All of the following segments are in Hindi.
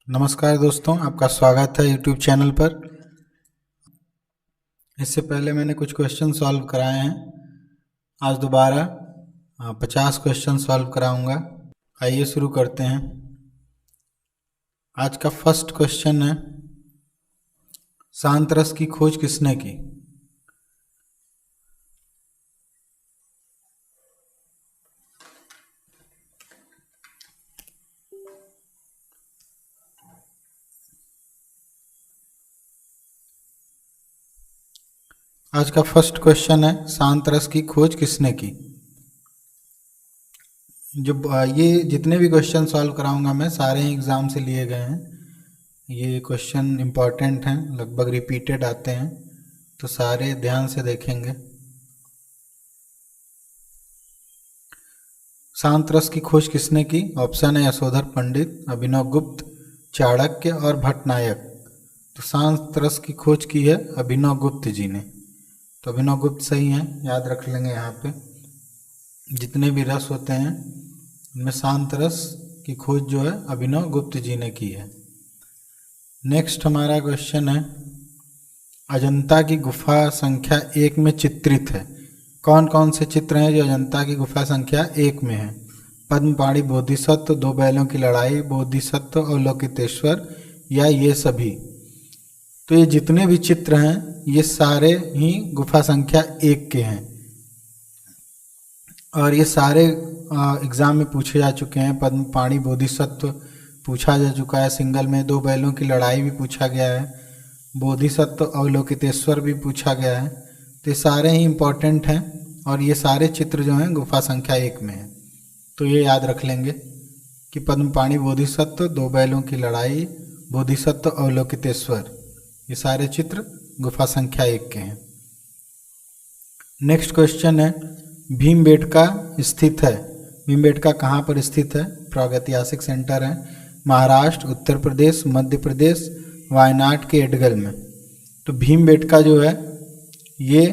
नमस्कार दोस्तों, आपका स्वागत है यूट्यूब चैनल पर। इससे पहले मैंने कुछ क्वेश्चन सॉल्व कराए हैं। आज दोबारा 50 क्वेश्चन सॉल्व कराऊंगा। आइए शुरू करते हैं। आज का फर्स्ट क्वेश्चन है, शांत रस की खोज किसने की? आज का फर्स्ट क्वेश्चन है, शांत रस की खोज किसने की? ये जितने भी क्वेश्चन सॉल्व कराऊंगा मैं, सारे ही एग्ज़ाम से लिए गए हैं। ये क्वेश्चन इम्पॉर्टेंट हैं, लगभग रिपीटेड आते हैं, तो सारे ध्यान से देखेंगे। शांत रस की खोज किसने की? ऑप्शन है यशोधर पंडित, अभिनव गुप्त, चाणक्य और भट्टनायक। तो शांत रस की खोज की है अभिनव गुप्त जी ने। तो अभिनव गुप्त सही है, याद रख लेंगे। यहाँ पे जितने भी रस होते हैं उनमें शांत रस की खोज जो है अभिनव गुप्त जी ने की है। नेक्स्ट हमारा क्वेश्चन है, अजंता की गुफा संख्या 1 में चित्रित है। कौन कौन से चित्र हैं जो अजंता की गुफा संख्या 1 में है? पद्मपाणी बोधिसत्व, दो बैलों की लड़ाई, बोधिसत्व, अवलोकितेश्वर या ये सभी? तो ये जितने भी चित्र हैं ये सारे ही गुफा संख्या 1 के हैं और ये सारे एग्ज़ाम में पूछे जा चुके हैं। पद्मपाणी बोधिसत्व पूछा जा चुका है सिंगल में, दो बैलों की लड़ाई भी पूछा गया है, बोधिसत्व अवलोकितेश्वर भी पूछा गया है। तो ये सारे ही इम्पोर्टेंट हैं और ये सारे चित्र जो हैं गुफा संख्या 1 में हैं। तो ये याद रख लेंगे कि पद्मपाणी बोधिसत्व, दो बैलों की लड़ाई, बोधिसत्व अवलोकितेश्वर, ये सारे चित्र गुफा संख्या 1 के हैं। नेक्स्ट क्वेश्चन है, भीमबेटका स्थित है। भीमबेटका कहाँ पर स्थित है? प्रागैतिहासिक सेंटर है महाराष्ट्र, उत्तर प्रदेश, मध्य प्रदेश, वायनाड के एडगल में। तो भीमबेटका जो है ये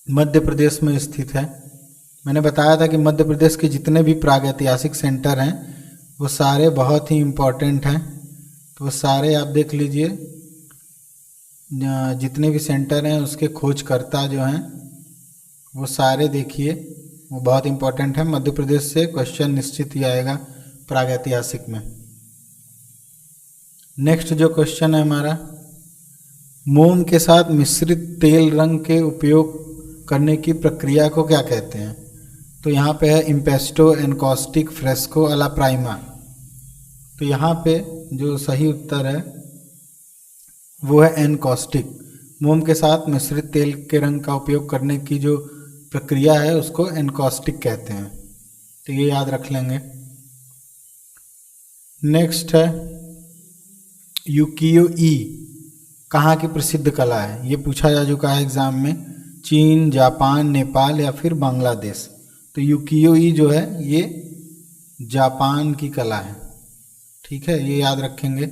मध्य प्रदेश में स्थित है। मैंने बताया था कि मध्य प्रदेश के जितने भी प्रागैतिहासिक सेंटर हैं वो सारे बहुत ही इम्पोर्टेंट हैं। तो वो सारे आप देख लीजिए, जितने भी सेंटर हैं उसके खोजकर्ता जो हैं वो सारे देखिए, वो बहुत इम्पोर्टेंट है। मध्य प्रदेश से क्वेश्चन निश्चित ही आएगा प्रागैतिहासिक में। नेक्स्ट जो क्वेश्चन है हमारा, मोम के साथ मिश्रित तेल रंग के उपयोग करने की प्रक्रिया को क्या कहते हैं? तो यहाँ पे है इम्पेस्टो, एनकॉस्टिक, फ्रेस्को, अला प्राइमा। तो यहाँ पे जो सही उत्तर है वो है एनकॉस्टिक। मोम के साथ मिश्रित तेल के रंग का उपयोग करने की जो प्रक्रिया है उसको एनकॉस्टिक कहते हैं। तो ये याद रख लेंगे। नेक्स्ट है, युकियो ई कहाँ की प्रसिद्ध कला है? ये पूछा जा चुका है एग्जाम में। चीन, जापान, नेपाल या फिर बांग्लादेश? तो युकियो ई जो है ये जापान की कला है। ठीक है, ये याद रखेंगे,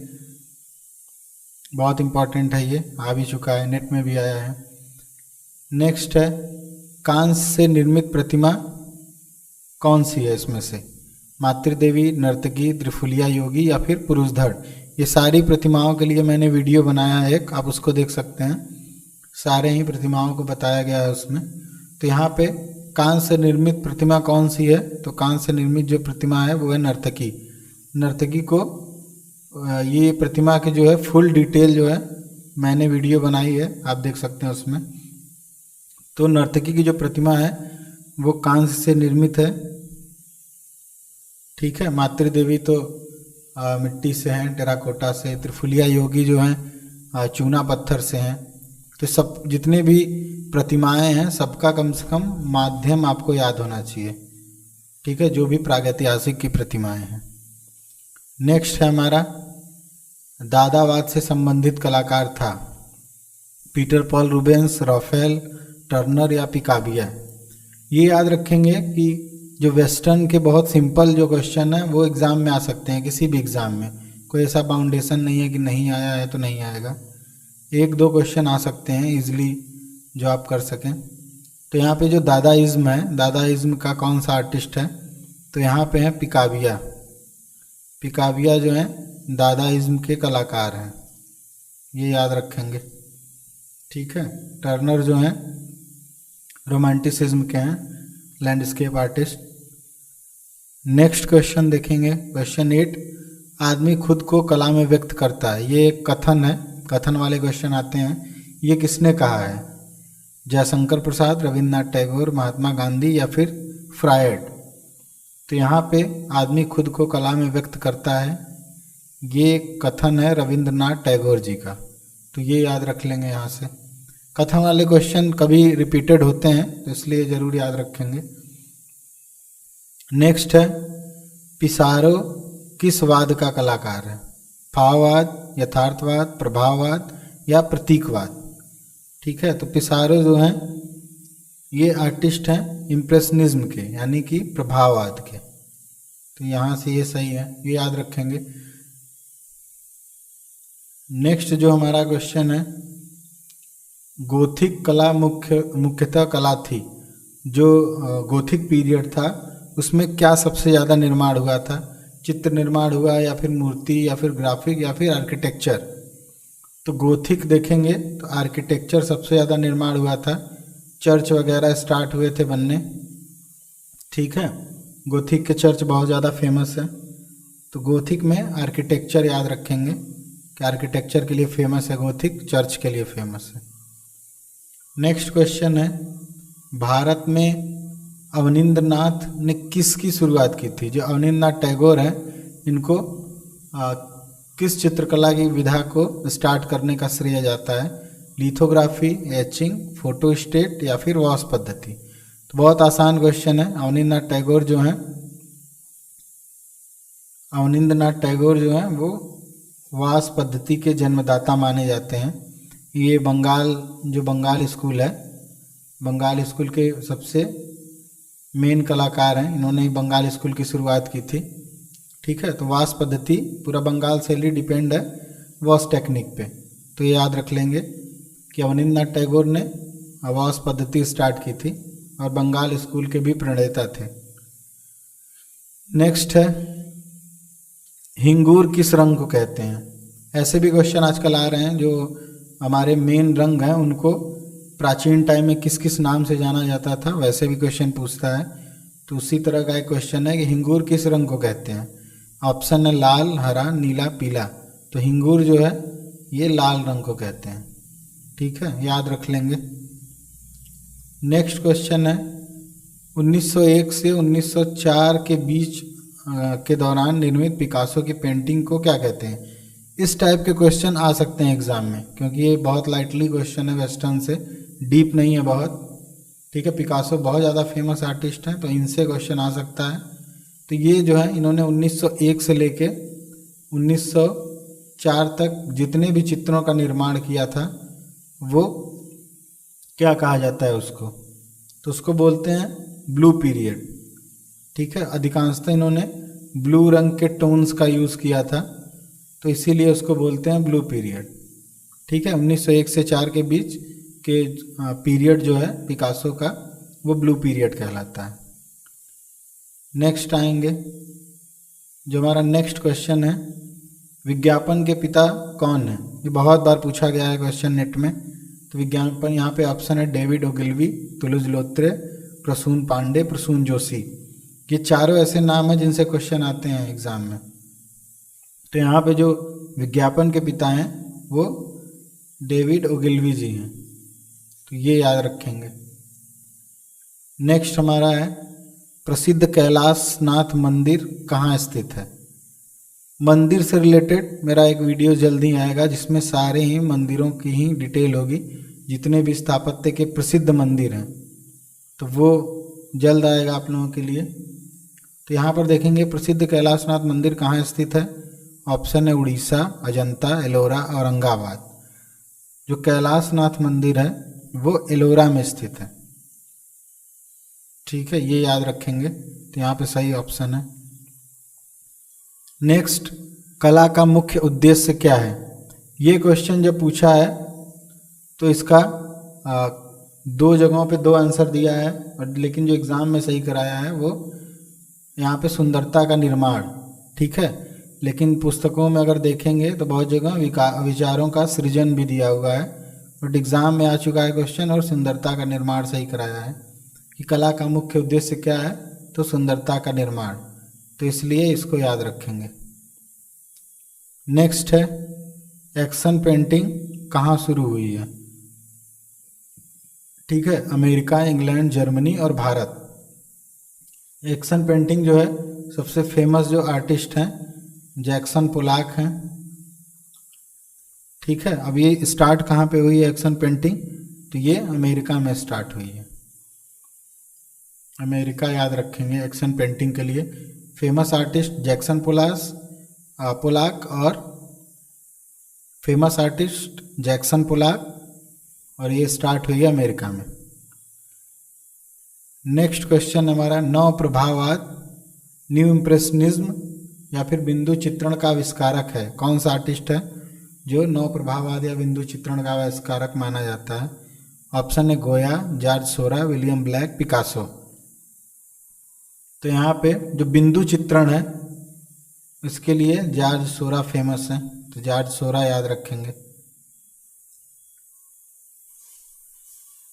बहुत इम्पोर्टेंट है, ये आ भी चुका है, नेट में भी आया है। नेक्स्ट है, कांस्य से निर्मित प्रतिमा कौन सी है इसमें से? मातृदेवी, नर्तकी, त्रिफुलिया योगी या फिर पुरुष धड़? ये सारी प्रतिमाओं के लिए मैंने वीडियो बनाया है एक, आप उसको देख सकते हैं। सारे ही प्रतिमाओं को बताया गया है उसमें। तो यहाँ पे कांस्य से निर्मित प्रतिमा कौन सी है? तो कांस्य से निर्मित जो प्रतिमा है वो है नर्तकी। नर्तकी को ये प्रतिमा की जो है फुल डिटेल जो है मैंने वीडियो बनाई है, आप देख सकते हैं उसमें। तो नर्तकी की जो प्रतिमा है वो कांस्य से निर्मित है। ठीक है, मातृदेवी तो मिट्टी से हैं, टेराकोटा से। त्रिफुलिया योगी जो हैं चूना पत्थर से हैं। तो सब जितने भी प्रतिमाएं हैं सबका कम से कम माध्यम आपको याद होना चाहिए। ठीक है, जो भी प्रागैतिहासिक की प्रतिमाएं हैं। नेक्स्ट है हमारा, दादावाद से संबंधित कलाकार था। Peter Paul Rubens, Raphael, Turner या पिकाबिया? ये याद रखेंगे कि जो वेस्टर्न के बहुत सिंपल जो क्वेश्चन है वो एग्ज़ाम में आ सकते हैं, किसी भी एग्ज़ाम में। कोई ऐसा बाउंडेशन नहीं है कि नहीं आया है तो नहीं आएगा। एक दो क्वेश्चन आ सकते हैं इजीली जो आप कर सकें। तो यहाँ पे जो दादाइज्म है, दादाइज्म का कौन सा आर्टिस्ट है? तो यहाँ पे है पिकाबिया। पिकाबिया जो है दादाइज्म के कलाकार हैं, ये याद रखेंगे। ठीक है, टर्नर जो हैं रोमांटिसिज्म के हैं, लैंडस्केप आर्टिस्ट। नेक्स्ट क्वेश्चन देखेंगे, क्वेश्चन 8, आदमी खुद को कला में व्यक्त करता है। ये एक कथन है, कथन वाले क्वेश्चन आते हैं। ये किसने कहा है? जयशंकर प्रसाद, रविन्द्रनाथ टैगोर, महात्मा गांधी या फिर फ्रायड? तो यहाँ पे आदमी खुद को कला में व्यक्त करता है, ये कथन है रविन्द्रनाथ टैगोर जी का। तो ये याद रख लेंगे यहाँ से। कथन वाले क्वेश्चन कभी रिपीटेड होते हैं तो इसलिए जरूर याद रखेंगे। नेक्स्ट है, पिसारो किस वाद का कलाकार है? भाववाद, यथार्थवाद, प्रभाववाद या प्रतीकवाद? ठीक है, तो पिसारो जो हैं ये आर्टिस्ट हैं इम्प्रेशनिज्म के, यानी कि प्रभाववाद के। तो यहाँ से ये सही है, ये याद रखेंगे। नेक्स्ट जो हमारा क्वेश्चन है, गोथिक कला मुख्यतः कला थी। जो गोथिक पीरियड था उसमें क्या सबसे ज़्यादा निर्माण हुआ था? चित्र निर्माण हुआ या फिर मूर्ति या फिर ग्राफिक या फिर आर्किटेक्चर? तो गोथिक देखेंगे तो आर्किटेक्चर सबसे ज़्यादा निर्माण हुआ था, चर्च वगैरह स्टार्ट हुए थे बनने। ठीक है, गोथिक के चर्च बहुत ज़्यादा फेमस है। तो गोथिक में आर्किटेक्चर याद रखेंगे कि आर्किटेक्चर के लिए फेमस है गोथिक, चर्च के लिए फेमस है। नेक्स्ट क्वेश्चन है, भारत में अवनींद्रनाथ ने किसकी शुरुआत की थी? जो अवनींद्रनाथ टैगोर हैं इनको किस चित्रकला की विधा को स्टार्ट करने का श्रेय जाता है? लिथोग्राफी, एचिंग, फोटोस्टेट या फिर वाश पद्धति? तो बहुत आसान क्वेश्चन है। अवनींद्रनाथ टैगोर जो हैं वो वाश पद्धति के जन्मदाता माने जाते हैं। ये बंगाल स्कूल है, बंगाल स्कूल के सबसे मेन कलाकार हैं, इन्होंने बंगाल स्कूल की शुरुआत की थी। ठीक है, तो वाश पद्धति पूरा बंगाल से ही डिपेंड है वाश टेक्निक पे। तो ये याद रख लेंगे कि अवनींद्रनाथ टैगोर ने वाश पद्धति स्टार्ट की थी और बंगाल स्कूल के भी प्रणेता थे। नेक्स्ट है, हिंगूर किस रंग को कहते हैं? ऐसे भी क्वेश्चन आजकल आ रहे हैं, जो हमारे मेन रंग हैं उनको प्राचीन टाइम में किस किस नाम से जाना जाता था, वैसे भी क्वेश्चन पूछता है। तो उसी तरह का एक क्वेश्चन है कि हिंगूर किस रंग को कहते हैं? ऑप्शन है लाल, हरा, नीला, पीला। तो हिंगूर जो है ये लाल रंग को कहते हैं। ठीक है, याद रख लेंगे। नेक्स्ट क्वेश्चन है, 1901 से 1904 के बीच के दौरान निर्मित पिकासो की पेंटिंग को क्या कहते हैं? इस टाइप के क्वेश्चन आ सकते हैं एग्जाम में, क्योंकि ये बहुत लाइटली क्वेश्चन है, वेस्टर्न से डीप नहीं है बहुत। ठीक है, पिकासो बहुत ज़्यादा फेमस आर्टिस्ट हैं, तो इनसे क्वेश्चन आ सकता है। तो ये जो है इन्होंने 1901 से लेके 1904 तक जितने भी चित्रों का निर्माण किया था वो क्या कहा जाता है उसको? तो उसको बोलते हैं ब्लू पीरियड। ठीक है, अधिकांशतः इन्होंने ब्लू रंग के टोन्स का यूज़ किया था, तो इसीलिए उसको बोलते हैं ब्लू पीरियड। ठीक है, 1901 से 4 के बीच के पीरियड जो है पिकासो का वो ब्लू पीरियड कहलाता है। नेक्स्ट आएंगे, जो हमारा नेक्स्ट क्वेश्चन है, विज्ञापन के पिता कौन है? ये बहुत बार पूछा गया है क्वेश्चन नेट में। तो विज्ञापन यहाँ पे ऑप्शन है डेविड ओगिलवी, तुलुज लोत्रे, प्रसून पांडे, प्रसून जोशी। ये चारों ऐसे नाम हैं जिनसे क्वेश्चन आते हैं एग्जाम में। तो यहाँ पे जो विज्ञापन के पिता हैं वो डेविड ओगिलवी जी हैं, तो ये याद रखेंगे। नेक्स्ट हमारा है, प्रसिद्ध कैलाशनाथ मंदिर कहाँ स्थित है? मंदिर से रिलेटेड मेरा एक वीडियो जल्दी आएगा जिसमें सारे ही मंदिरों की ही डिटेल होगी, जितने भी स्थापत्य के प्रसिद्ध मंदिर हैं, तो वो जल्द आएगा आप लोगों के लिए। तो यहाँ पर देखेंगे प्रसिद्ध कैलाशनाथ मंदिर कहाँ स्थित है। ऑप्शन है उड़ीसा, अजंता, एलोरा, औरंगाबाद। जो कैलाशनाथ मंदिर है वो एलोरा में स्थित है। ठीक है, ये याद रखेंगे, तो यहाँ पे सही ऑप्शन है। नेक्स्ट, कला का मुख्य उद्देश्य क्या है? ये क्वेश्चन जब पूछा है तो इसका 2 जगहों पे 2 आंसर दिया है, और लेकिन जो एग्ज़ाम में सही कराया है वो यहाँ पे सुंदरता का निर्माण। ठीक है, लेकिन पुस्तकों में अगर देखेंगे तो बहुत जगह विचारों का सृजन भी दिया हुआ है, बट एग्ज़ाम में आ चुका है क्वेश्चन और सुंदरता का निर्माण सही कराया है कि कला का मुख्य उद्देश्य क्या है, तो सुंदरता का निर्माण, तो इसलिए इसको याद रखेंगे। नेक्स्ट है एक्शन पेंटिंग कहाँ शुरू हुई है। ठीक है, अमेरिका, इंग्लैंड, जर्मनी और भारत। एक्शन पेंटिंग जो है सबसे फेमस जो आर्टिस्ट हैं जैक्सन पोलाक हैं। ठीक है, अब ये स्टार्ट कहाँ पे हुई है एक्शन पेंटिंग, तो ये अमेरिका में स्टार्ट हुई है। अमेरिका याद रखेंगे एक्शन पेंटिंग के लिए। फेमस आर्टिस्ट जैक्सन पोलाक और फेमस आर्टिस्ट जैक्सन पोलाक, और ये स्टार्ट हुई है अमेरिका में। नेक्स्ट क्वेश्चन हमारा नव प्रभाववाद, न्यू इम्प्रेशनिज्म या फिर बिंदु चित्रण का आविष्कारक है। कौन सा आर्टिस्ट है जो नव प्रभाववाद या बिंदु चित्रण का आविष्कारक माना जाता है। ऑप्शन है गोया, जॉर्ज सोरा, विलियम ब्लैक, पिकासो। तो यहाँ पे जो बिंदु चित्रण है इसके लिए जॉर्ज सोरा फेमस है, तो जॉर्ज सोरा याद रखेंगे।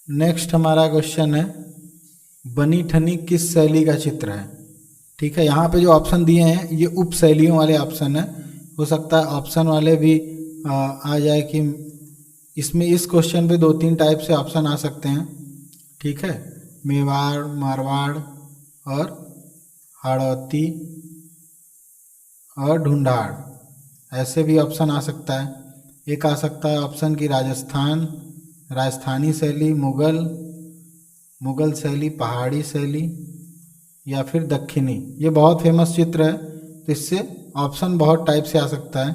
नेक्स्ट हमारा क्वेश्चन है बनी ठनी किस शैली का चित्र है। ठीक है, यहाँ पे जो ऑप्शन दिए हैं ये उप शैलियों वाले ऑप्शन है, हो सकता है ऑप्शन वाले भी आ जाए कि इसमें इस क्वेश्चन पे 2-3 टाइप से ऑप्शन आ सकते हैं। ठीक है, मेवाड़, मारवाड़ और हाड़ौती और ढूंढाड़, ऐसे भी ऑप्शन आ सकता है। एक आ सकता है ऑप्शन की राजस्थानी शैली, मुगल शैली, पहाड़ी शैली या फिर दक्षिणी। ये बहुत फेमस चित्र है, तो इससे ऑप्शन बहुत टाइप से आ सकता है।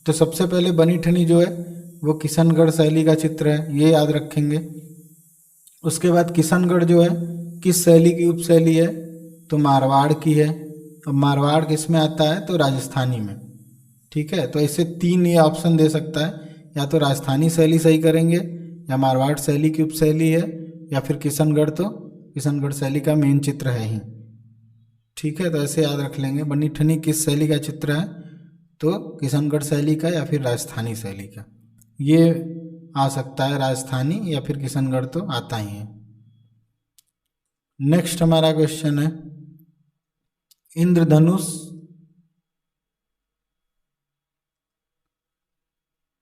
तो सबसे पहले बनी ठनी जो है वो किशनगढ़ शैली का चित्र है, ये याद रखेंगे। उसके बाद किशनगढ़ जो है किस शैली की उपशैली है, तो मारवाड़ की है। अब मारवाड़ किस में आता है, तो राजस्थानी में। ठीक है, तो ऐसे 3 ये ऑप्शन दे सकता है, या तो राजस्थानी शैली सही करेंगे, या मारवाड़ शैली की उपशैली है, या फिर किशनगढ़, तो किशनगढ़ शैली का मेन चित्र है ही। ठीक है, तो ऐसे याद रख लेंगे बनी ठनी किस शैली का चित्र है, तो किशनगढ़ शैली का या फिर राजस्थानी शैली का। ये आ सकता है राजस्थानी या फिर किशनगढ़, तो आता ही है। नेक्स्ट हमारा क्वेश्चन है इंद्रधनुष।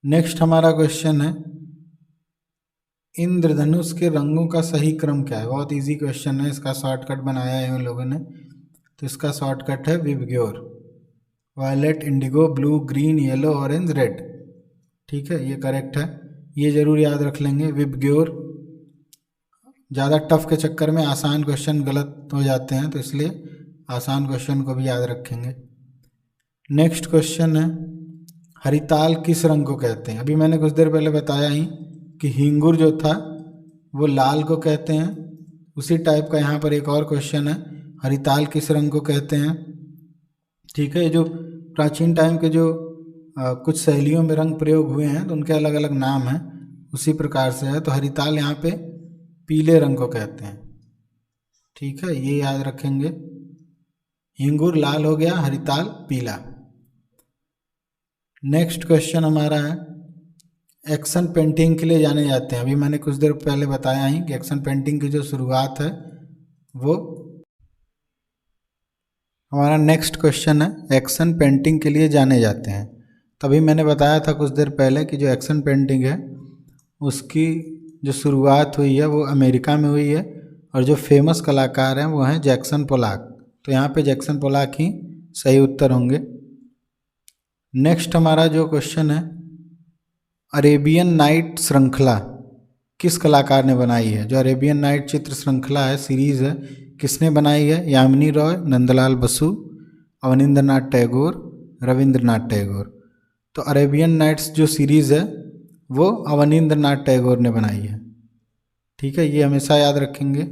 नेक्स्ट हमारा क्वेश्चन है इंद्रधनुष के रंगों का सही क्रम क्या है। बहुत इजी क्वेश्चन है, इसका शॉर्टकट बनाया है उन लोगों ने, तो इसका शॉर्टकट है VIBGYOR. Violet, indigo, blue, green, yellow, orange, red. ठीक है, ये करेक्ट है, ये जरूर याद रख लेंगे विबग्योर। ज़्यादा टफ के चक्कर में आसान क्वेश्चन गलत हो जाते हैं, तो इसलिए आसान क्वेश्चन को भी याद रखेंगे। नेक्स्ट क्वेश्चन है हरिताल किस रंग को कहते हैं। अभी मैंने कुछ देर पहले बताया ही कि हिंगुर जो था वो लाल को कहते हैं। उसी टाइप का यहाँ पर एक और क्वेश्चन है हरिताल किस रंग को कहते हैं। ठीक है, ये जो प्राचीन टाइम के जो कुछ शैलियों में रंग प्रयोग हुए हैं तो उनके अलग अलग नाम हैं, उसी प्रकार से है। तो हरिताल यहाँ पे पीले रंग को कहते हैं। ठीक है, ये याद रखेंगे, हिंगुर लाल हो गया, हरिताल पीला। नेक्स्ट क्वेश्चन हमारा है एक्शन पेंटिंग के लिए जाने जाते हैं। अभी मैंने कुछ देर पहले बताया ही कि एक्शन पेंटिंग की जो शुरुआत है वो हमारा नेक्स्ट क्वेश्चन है एक्शन पेंटिंग के लिए जाने जाते हैं। तभी मैंने बताया था कुछ देर पहले कि जो एक्शन पेंटिंग है उसकी जो शुरुआत हुई है वो अमेरिका में हुई है, और जो फेमस कलाकार हैं वो हैं जैक्सन पोलाक। तो यहाँ पे जैक्सन पोलाक ही सही उत्तर होंगे। नेक्स्ट हमारा जो क्वेश्चन है अरेबियन नाइट श्रृंखला किस कलाकार ने बनाई है। जो अरेबियन नाइट चित्र श्रृंखला है, सीरीज़ है, किसने बनाई है। यामिनी रॉय, नंदलाल बसु, अवनींद्रनाथ टैगोर, रविंद्रनाथ टैगोर। तो अरेबियन नाइट्स जो सीरीज़ है वो अवनींद्रनाथ टैगोर ने बनाई है। ठीक है, ये हमेशा याद रखेंगे,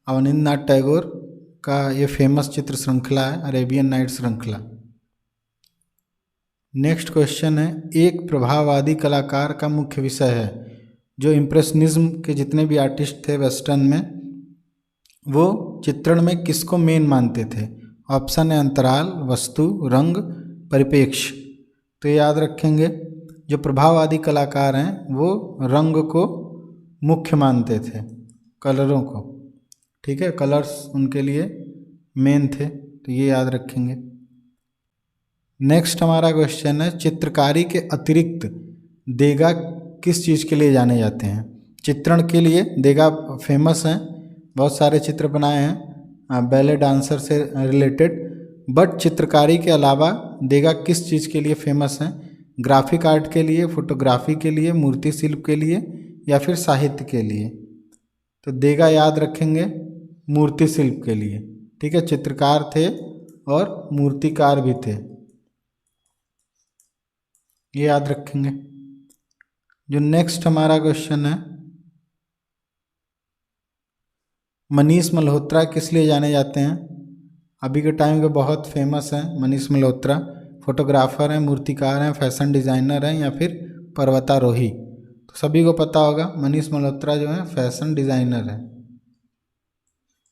अवनींद्रनाथ टैगोर का ये फेमस चित्र श्रृंखला है अरेबियन नाइट श्रृंखला। नेक्स्ट क्वेश्चन है एक प्रभाववादी कलाकार का मुख्य विषय है। जो इम्प्रेशनिज्म के जितने भी आर्टिस्ट थे वेस्टर्न में, वो चित्रण में किसको मेन मानते थे। ऑप्शन है अंतराल, वस्तु, रंग परिप्रेक्ष्य। तो याद रखेंगे, जो प्रभाववादी कलाकार हैं वो रंग को मुख्य मानते थे, कलरों को, ठीक है, कलर्स उनके लिए मेन थे, तो ये याद रखेंगे। नेक्स्ट हमारा क्वेश्चन है, चित्रकारी के अतिरिक्त देगा किस चीज़ के लिए जाने जाते हैं? चित्रण के लिए देगा फेमस हैं, बहुत सारे चित्र बनाए हैं बैले डांसर से रिलेटेड, बट चित्रकारी के अलावा देगा किस चीज़ के लिए फेमस हैं? ग्राफिक आर्ट के लिए, फोटोग्राफी के लिए, मूर्ति शिल्प के लिए, या फिर साहित्य के लिए? तो देगा याद रखेंगे मूर्ति शिल्प के लिए, ठीक है, चित्रकार थे और मूर्तिकार भी थे, ये याद रखेंगे। जो नेक्स्ट हमारा क्वेश्चन है, मनीष मल्होत्रा किस लिए जाने जाते हैं? अभी के टाइम के बहुत फेमस हैं मनीष मल्होत्रा, फोटोग्राफर हैं, मूर्तिकार हैं, फैशन डिज़ाइनर हैं, या फिर पर्वतारोही? तो सभी को पता होगा मनीष मल्होत्रा जो है फैशन डिज़ाइनर है,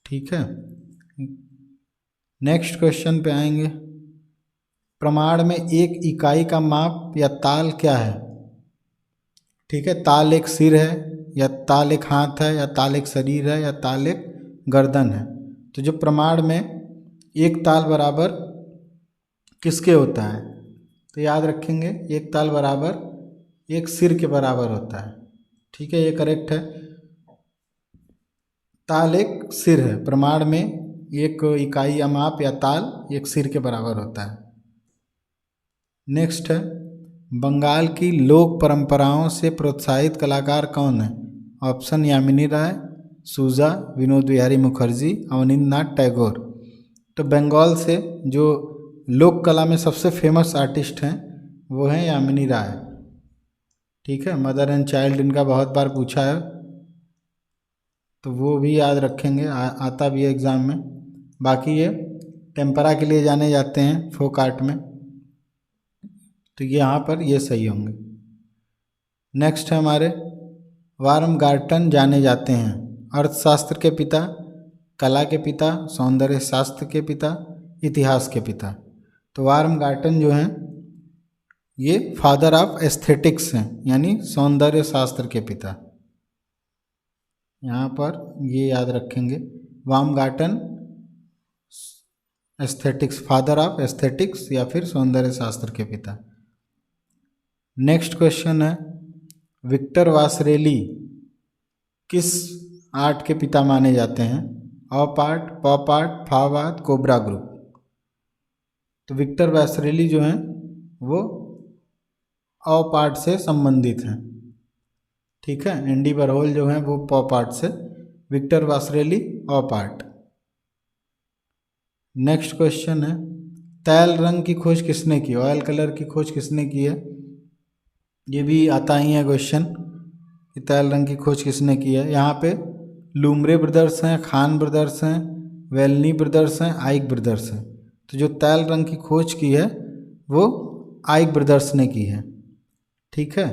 ठीक है। नेक्स्ट क्वेश्चन पे आएंगे, प्रमाण में एक इकाई का माप या ताल क्या है? ठीक है, ताल एक सिर है, या ताल एक हाथ है, या ताल एक शरीर है, या ताल एक गर्दन है? तो जो प्रमाण में एक ताल बराबर किसके होता है? तो याद रखेंगे एक ताल बराबर एक सिर के बराबर होता है, ठीक है, ये करेक्ट है। ताल एक सिर है, प्रमाण में एक इकाई या माप या ताल एक सिर के बराबर होता है। नेक्स्ट है, बंगाल की लोक परंपराओं से प्रोत्साहित कलाकार कौन है? ऑप्शन यामिनी राय, सूजा, विनोद बिहारी मुखर्जी, अवनींद्रनाथ टैगोर। तो बंगाल से जो लोक कला में सबसे फेमस आर्टिस्ट हैं वो हैं यामिनी राय, ठीक है, मदर एंड चाइल्ड इनका बहुत बार पूछा है, तो वो भी याद रखेंगे, आता भी है एग्ज़ाम में। बाकी ये टेम्परा के लिए जाने जाते हैं फोक आर्ट में, तो ये यहाँ पर ये सही होंगे। नेक्स्ट है हमारे, बार्मगार्टन जाने जाते हैं अर्थशास्त्र के पिता, कला के पिता, सौंदर्य शास्त्र के पिता, इतिहास के पिता? तो बार्मगार्टन जो हैं ये फादर ऑफ एस्थेटिक्स हैं, यानी सौंदर्य शास्त्र के पिता, यहाँ पर ये याद रखेंगे, बार्मगार्टन एस्थेटिक्स, फादर ऑफ एस्थेटिक्स या फिर सौंदर्य शास्त्र के पिता। नेक्स्ट क्वेश्चन है, विक्टर वासरेली किस आर्ट के पिता माने जाते हैं? ऑप आर्ट, पॉप आर्ट, फाव आर्ट, कोबरा ग्रुप? तो विक्टर वासरेली जो हैं वो ऑप आर्ट से संबंधित हैं, ठीक है, एंडी वॉरहोल जो हैं वो पॉप आर्ट से, Victor Vasarely op art. Next question है, तैल रंग की खोज किसने की? ऑयल कलर की खोज किसने की है? ये भी आता ही है क्वेश्चन कि तैल रंग की खोज किसने की है। यहाँ पे लूमरे ब्रदर्स हैं, खान ब्रदर्स हैं, वेलनी ब्रदर्स हैं, आइक ब्रदर्स हैं। तो जो तैल रंग की खोज की है वो आइक ब्रदर्स ने की है, ठीक है,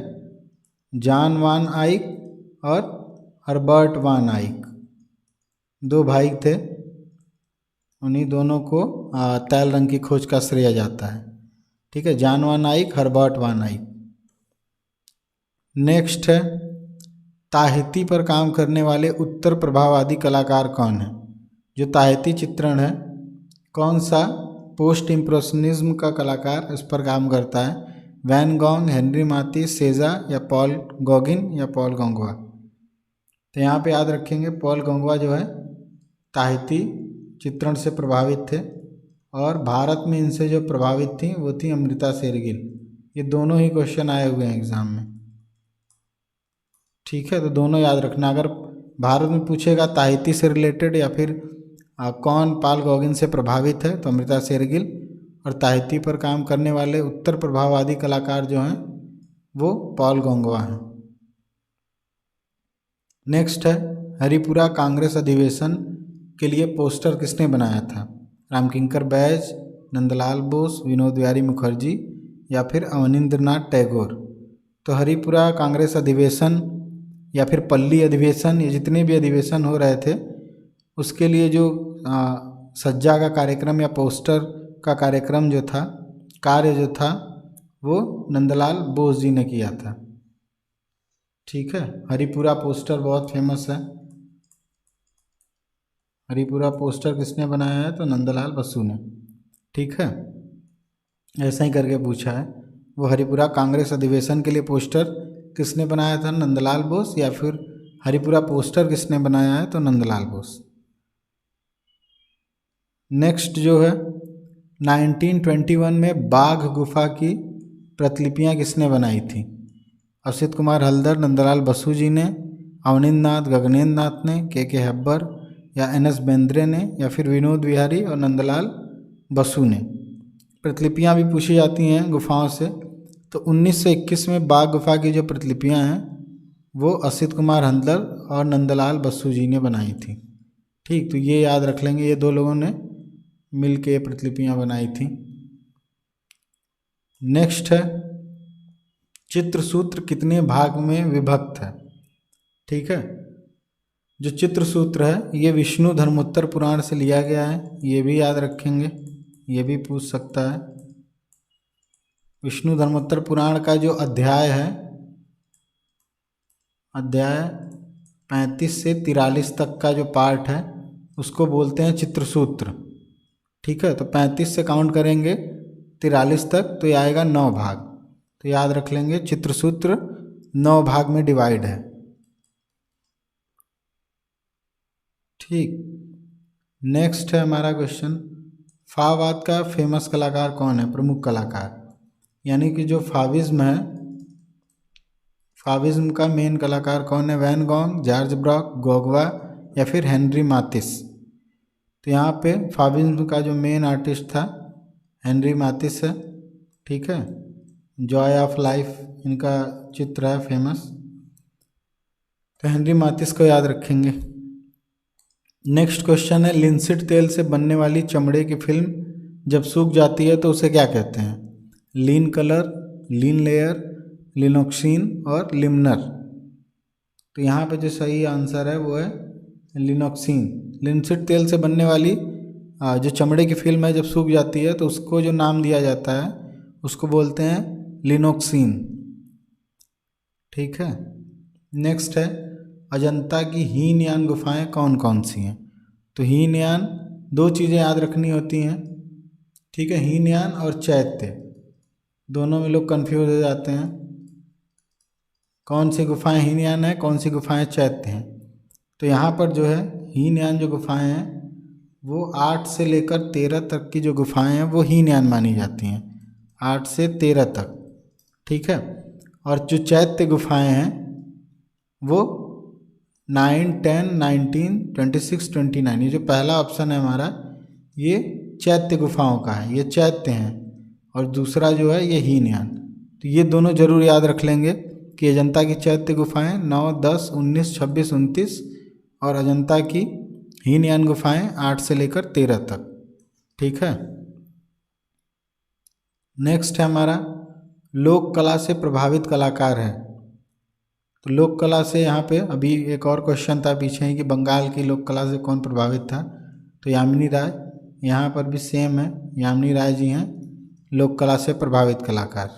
जॉन वान आइक और हर्बर्ट वान आइक, दो भाई थे, उन्हीं दोनों को तैल रंग की खोज का श्रेय जाता है, ठीक है, जॉन वान आइक, हर्बर्ट वान आइक। नेक्स्ट है, ताहिती पर काम करने वाले उत्तर प्रभाववादी कलाकार कौन हैं? जो ताहिती चित्रण है, कौन सा पोस्ट इम्प्रेशनिज्म का कलाकार इस पर काम करता है? वैन गॉग, हेनरी मातिस, सेजा, या पॉल गॉगिन, या पॉल गोंगवा? तो यहाँ पे याद रखेंगे पॉल गोंगवा जो है ताहिती चित्रण से प्रभावित थे, और भारत में इनसे जो प्रभावित थी वो थी अमृता शेरगिल। ये दोनों ही क्वेश्चन आए हुए हैं एग्ज़ाम में, ठीक है, तो दोनों याद रखना। अगर भारत में पूछेगा ताहिती से रिलेटेड या फिर कौन पॉल गॉगिन से प्रभावित है, तो अमृता शेरगिल, और ताहिती पर काम करने वाले उत्तर प्रभाववादी कलाकार जो हैं वो पॉल गोंगवा हैं। नेक्स्ट है, हरिपुरा कांग्रेस अधिवेशन के लिए पोस्टर किसने बनाया था? रामकिंकर बैज, नंदलाल बोस, विनोद बिहारी मुखर्जी, या फिर अवनींद्रनाथ टैगोर? तो हरिपुरा कांग्रेस अधिवेशन या फिर पल्ली अधिवेशन, ये जितने भी अधिवेशन हो रहे थे उसके लिए जो सज्जा का कार्यक्रम या पोस्टर का कार्यक्रम जो था कार्य जो था वो नंदलाल बोस जी ने किया था। ठीक है, हरिपुरा पोस्टर बहुत फेमस है। हरिपुरा पोस्टर किसने बनाया है? तो नंदलाल बसु ने। ठीक है, ऐसा ही करके पूछा है। वो हरिपुरा कांग्रेस अधिवेशन के लिए पोस्टर किसने बनाया था? नंदलाल बोस। या फिर हरिपुरा पोस्टर किसने बनाया है? तो नंदलाल बोस। नेक्स्ट जो है 1921 में बाघ गुफा की प्रतिलिपियां किसने बनाई थी? असित कुमार हल्दर, नंदलाल बसु जी ने, अवनींद्र नाथ, गगनेंद्र नाथ ने, के हब्बर या एन.एस. बेंद्रे ने, या फिर विनोद विहारी और नंदलाल बसु ने। प्रतिलिपियां भी पूछी जाती हैं गुफाओं से। तो 1921 में बाघ गुफा की जो प्रतिलिपियां हैं वो असित कुमार हल्दर और नंदलाल बसु जी ने बनाई थी। ठीक, तो ये याद रख लेंगे, ये दो लोगों ने मिल के प्रतिलिपियां बनाई थी। नेक्स्ट है चित्रसूत्र कितने भाग में विभक्त है? ठीक है, जो चित्रसूत्र है ये विष्णु धर्मोत्तर पुराण से लिया गया है, ये भी याद रखेंगे, ये भी पूछ सकता है। विष्णु धर्मोत्तर पुराण का जो अध्याय है, अध्याय 35 से 43 तक का जो पार्ट है उसको बोलते हैं चित्रसूत्र। ठीक है, तो 35 से काउंट करेंगे 43 तक तो ये आएगा 9 भाग। तो याद रख लेंगे चित्रसूत्र 9 भाग में डिवाइड है। ठीक, नेक्स्ट है हमारा क्वेश्चन, फाववाद का फेमस कलाकार कौन है? प्रमुख कलाकार, यानी कि जो फाविज्म है, फाविज्म का मेन कलाकार कौन है? वैन गॉग, जॉर्ज ब्रॉक, गोगवा या फिर हेनरी मातिस। तो यहाँ पे फाविज्म का जो मेन आर्टिस्ट था हेनरी मातिस है। ठीक है, जॉय ऑफ लाइफ इनका चित्र है फेमस, तो हेनरी मातिस को याद रखेंगे। नेक्स्ट क्वेश्चन है लिनसीड तेल से बनने वाली चमड़े की फिल्म जब सूख जाती है तो उसे क्या कहते हैं? लीन कलर, लीन लेयर, लिनोक्सिन और लिमनर। तो यहाँ पे जो सही आंसर है वो है लिनोक्सिन। लिनसीड तेल से बनने वाली जो चमड़े की फिल्म है जब सूख जाती है तो उसको जो नाम दिया जाता है उसको बोलते हैं लिनोक्सिन। ठीक है, नेक्स्ट है अजंता की हीनयान गुफाएं कौन कौन सी हैं? तो हीनयान, दो चीज़ें याद रखनी होती हैं। ठीक है, हीनयान और चैत्य, दोनों में लोग कंफ्यूज हो जाते हैं, कौन सी गुफाएं हीनयान है, कौन सी गुफाएं चैत्य हैं। तो यहाँ पर जो है हीनयान जो गुफाएं हैं वो 8 से लेकर 13 तक की जो गुफाएं हैं वो हीनयान मानी जाती हैं, 8 से 13 तक। ठीक है, और जो चैत्य गुफाएं हैं वो 9, 10, 19, 26, 29, ये जो पहला ऑप्शन है हमारा ये चैत्य गुफाओं का है, ये चैत्य हैं, और दूसरा जो है ये हीनयान। तो ये दोनों जरूर याद रख लेंगे कि अजंता की चैत्य गुफाएं 9, 10, 19, 26, 29 और अजंता की हीनयान गुफाएं 8 से लेकर 13 तक। ठीक है, नेक्स्ट है हमारा लोक कला से प्रभावित कलाकार है। तो लोक कला से यहाँ पे अभी एक और क्वेश्चन था पीछे ही कि बंगाल की लोक कला से कौन प्रभावित था? तो यामिनी राय। यहाँ पर भी सेम है, यामिनी राय जी हैं लोक कला से प्रभावित कलाकार।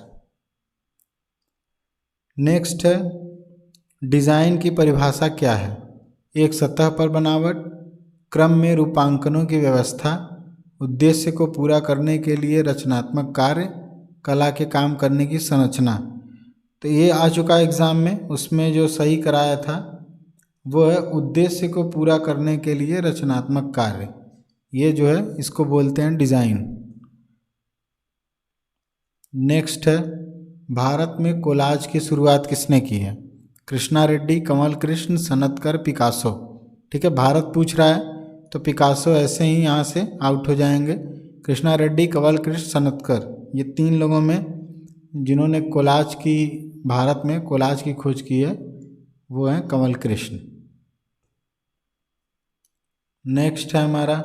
नेक्स्ट है डिज़ाइन की परिभाषा क्या है? एक सतह पर बनावट, क्रम में रूपांकनों की व्यवस्था, उद्देश्य को पूरा करने के लिए रचनात्मक कार्य, कला के काम करने की संरचना। तो ये आ चुका है एग्ज़ाम में, उसमें जो सही कराया था वो है उद्देश्य को पूरा करने के लिए रचनात्मक कार्य। ये जो है इसको बोलते हैं डिज़ाइन। नेक्स्ट है भारत में कोलाज की शुरुआत किसने की है? कृष्णा रेड्डी, कमल कृष्ण, सनतकर, पिकासो। ठीक है, भारत पूछ रहा है तो पिकासो ऐसे ही यहाँ से आउट हो जाएंगे। कृष्णा रेड्डी, कमल कृष्ण, सनतकर, ये 3 लोगों में जिन्होंने कोलाज की, भारत में कोलाज की खोज की है वो है कमल कृष्ण। नेक्स्ट है हमारा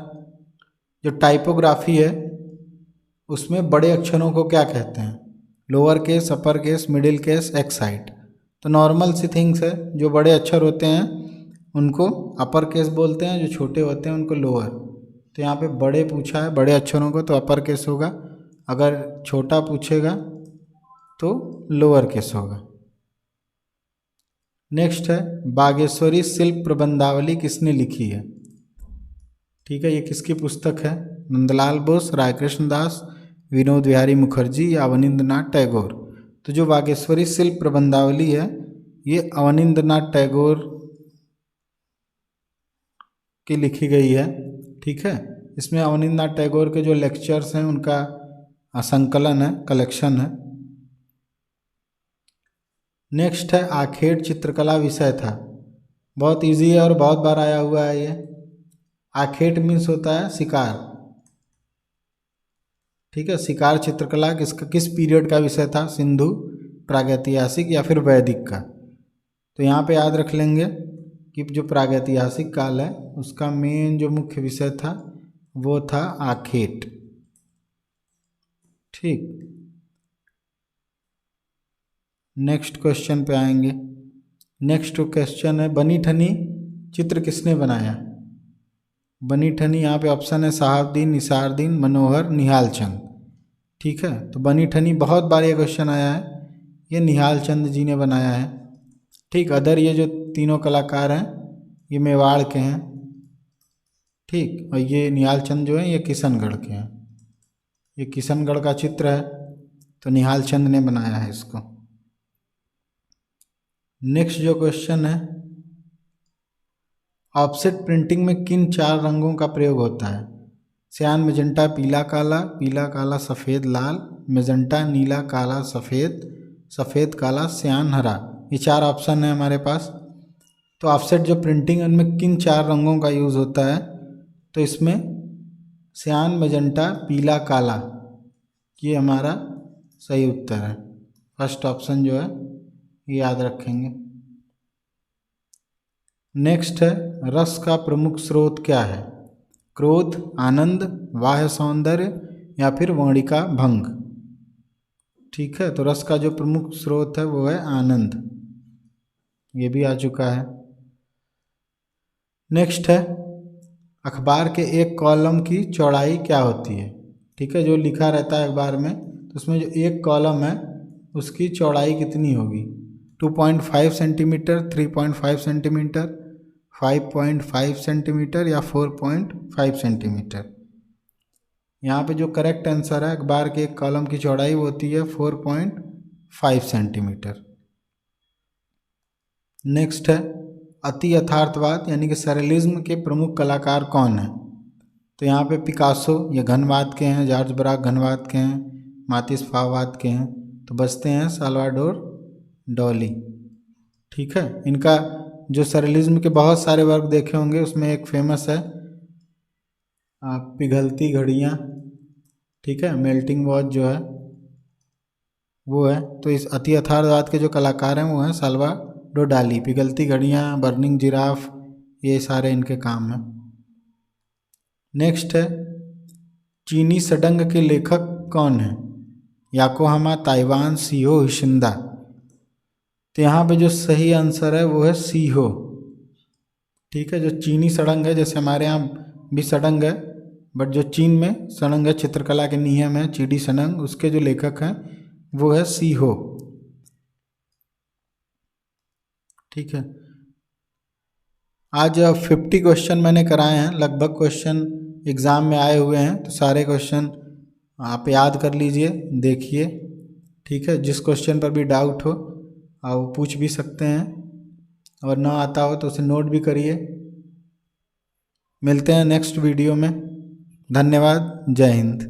जो टाइपोग्राफी है उसमें बड़े अक्षरों को क्या कहते हैं? Lower case, upper case, middle case, excite. तो नॉर्मल सी थिंग्स है, जो बड़े अक्षर होते हैं उनको अपर केस बोलते हैं, जो छोटे होते हैं उनको लोअर। तो यहाँ पे बड़े पूछा है, बड़े अक्षरों को तो अपर केस होगा, अगर छोटा पूछेगा तो लोअर केस होगा। नेक्स्ट है बागेश्वरी शिल्प प्रबंधावली किसने लिखी है? ठीक है, ये किसकी पुस्तक है? नंदलाल बोस, रायकृष्ण दास, विनोद विहारी मुखर्जी या अवनींद्रनाथ टैगोर? तो जो बागेश्वरी शिल्प प्रबंधावली है ये अवनींद्रनाथ टैगोर की लिखी गई है। ठीक है, इसमें अवनींद्रनाथ टैगोर के जो लेक्चर्स हैं उनका संकलन है, कलेक्शन है। नेक्स्ट है आखेट चित्रकला विषय था। बहुत इजी है और बहुत बार आया हुआ है ये। आखेट मीन्स होता है शिकार। ठीक है, शिकार चित्रकला किस पीरियड का विषय था? सिंधु, प्रागैतिहासिक या फिर वैदिक का? तो यहाँ पे याद रख लेंगे कि जो प्रागैतिहासिक काल है उसका मेन जो मुख्य विषय था वो था आखेट। ठीक, नेक्स्ट क्वेश्चन पे आएंगे। नेक्स्ट क्वेश्चन है बनी ठनी चित्र किसने बनाया? बनी ठनी, यहाँ पे ऑप्शन है शहाबुद्दीन, निसारुद्दीन, मनोहर, निहाल चंद। ठीक है, तो बनी ठनी बहुत बार ये क्वेश्चन आया है, ये निहाल चंद जी ने बनाया है। ठीक, अदर ये जो तीनों कलाकार हैं ये मेवाड़ के हैं। ठीक, और ये निहाल चंद जो है ये किशनगढ़ के हैं। ये किशनगढ़ का चित्र है तो निहाल चंद ने बनाया है इसको। नेक्स्ट जो क्वेश्चन है ऑफसेट प्रिंटिंग में किन 4 रंगों का प्रयोग होता है? सियान, मैजेंटा, पीला काला, पीला काला सफ़ेद लाल, मैजेंटा नीला काला सफ़ेद, सफ़ेद काला सियान हरा। ये 4 ऑप्शन है हमारे पास। तो ऑफसेट जो प्रिंटिंग है उनमें किन 4 रंगों का यूज़ होता है? तो इसमें सियान, मैजेंटा, पीला काला, ये हमारा सही उत्तर है। फर्स्ट ऑप्शन जो है ये याद रखेंगे। नेक्स्ट है रस का प्रमुख स्रोत क्या है? क्रोध, आनंद, बाह्य सौंदर्य या फिर वर्णिका भंग? ठीक है, तो रस का जो प्रमुख स्रोत है वो है आनंद, ये भी आ चुका है। नेक्स्ट है अखबार के एक कॉलम की चौड़ाई क्या होती है? ठीक है, जो लिखा रहता है अखबार में तो उसमें जो एक कॉलम है उसकी चौड़ाई कितनी होगी? 2.5 सेंटीमीटर, 3.5 सेंटीमीटर, 5.5 सेंटीमीटर या 4.5 सेंटीमीटर? यहाँ पे जो करेक्ट आंसर है अखबार के एक कॉलम की चौड़ाई वो होती है 4.5 सेंटीमीटर। नेक्स्ट है अति यथार्थवाद यानी कि सरलिज्म के प्रमुख कलाकार कौन है? तो यहाँ पे पिकासो ये घनवाद के हैं, जॉर्ज ब्राक घनवाद के हैं, मातिस फाववाद के हैं, तो बचते हैं साल्वाडोर डॉली। ठीक है, इनका जो सरलिज्म के बहुत सारे वर्क देखे होंगे उसमें एक फेमस है पिघलती घड़ियाँ। ठीक है, मेल्टिंग वॉच जो है वो है। तो इस अति यथार्थवाद के जो कलाकार हैं वो हैं साल्वाडोर डाली। पिघलती घड़ियाँ, बर्निंग जिराफ, ये सारे इनके काम हैं। नेक्स्ट है चीनी सडंग के लेखक कौन है? Yokoyama, Taikan, Seiho, Hishida? तो यहाँ पे जो सही आंसर है वो है सीहो। ठीक है, जो चीनी सडंग है, जैसे हमारे यहाँ भी सडंग है बट जो चीन में सडंग है चित्रकला के नियम है चीडी सडंग, उसके जो लेखक हैं वो है सीहो। ठीक है, आज 50 क्वेश्चन मैंने कराए हैं, लगभग क्वेश्चन एग्ज़ाम में आए हुए हैं, तो सारे क्वेश्चन आप याद कर लीजिए, देखिए। ठीक है, जिस क्वेश्चन पर भी डाउट हो आप पूछ भी सकते हैं और ना आता हो तो उसे नोट भी करिए। मिलते हैं नेक्स्ट वीडियो में। धन्यवाद, जय हिंद।